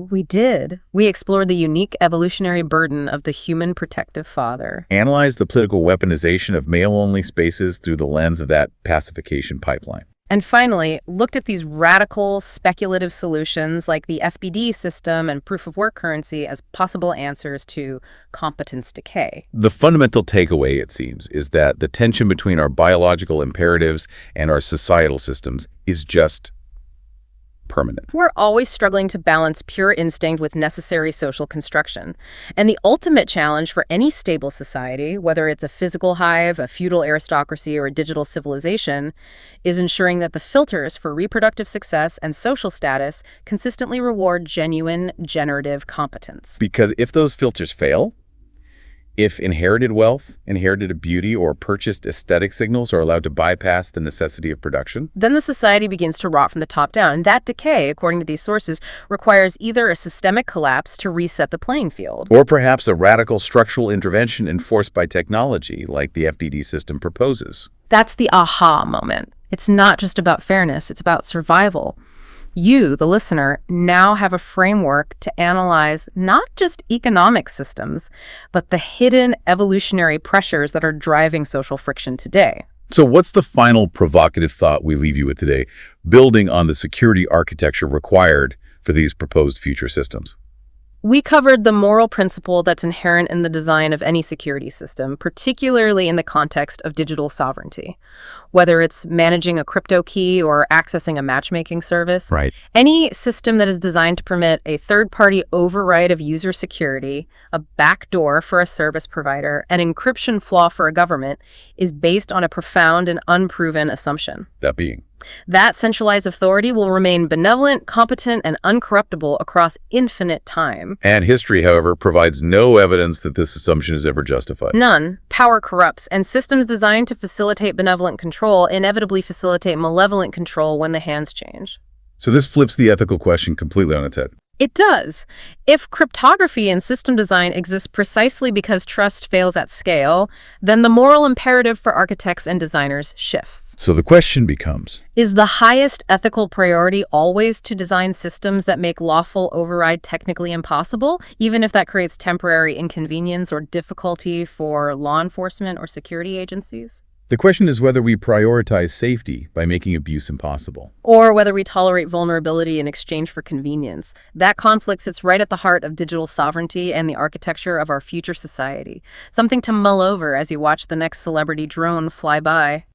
We did. We explored the unique evolutionary burden of the human protective father. Analyzed the political weaponization of male-only spaces through the lens of that pacification pipeline. And finally, looked at these radical, speculative solutions like the FBD system and proof-of-work currency as possible answers to competence decay. The fundamental takeaway, it seems, is that the tension between our biological imperatives and our societal systems is just permanent. We're always struggling to balance pure instinct with necessary social construction. And the ultimate challenge for any stable society, whether it's a physical hive, a feudal aristocracy, or a digital civilization, is ensuring that the filters for reproductive success and social status consistently reward genuine, generative competence. Because if those filters fail, if inherited wealth, inherited beauty, or purchased aesthetic signals are allowed to bypass the necessity of production, then the society begins to rot from the top down. And that decay, according to these sources, requires either a systemic collapse to reset the playing field, or perhaps a radical structural intervention enforced by technology like the FDD system proposes. That's the aha moment. It's not just about fairness, it's about survival. You, the listener, now have a framework to analyze not just economic systems, but the hidden evolutionary pressures that are driving social friction today. So what's the final provocative thought we leave you with today, building on the security architecture required for these proposed future systems? We covered the moral principle that's inherent in the design of any security system, particularly in the context of digital sovereignty. Whether it's managing a crypto key or accessing a matchmaking service, Right. Any system that is designed to permit a third-party override of user security, a backdoor for a service provider, an encryption flaw for a government, is based on a profound and unproven assumption. That being? That centralized authority will remain benevolent, competent, and uncorruptible across infinite time. And history, however, provides no evidence that this assumption is ever justified. None. Power corrupts, and systems designed to facilitate benevolent control inevitably facilitate malevolent control when the hands change. So this flips the ethical question completely on its head. It does. If cryptography and system design exist precisely because trust fails at scale, then the moral imperative for architects and designers shifts. So the question becomes, Is the highest ethical priority always to design systems that make lawful override technically impossible, even if that creates temporary inconvenience or difficulty for law enforcement or security agencies? the question is whether we prioritize safety by making abuse impossible. Or whether we tolerate vulnerability in exchange for convenience. That conflict sits right at the heart of digital sovereignty and the architecture of our future society. Something to mull over as you watch the next celebrity drone fly by.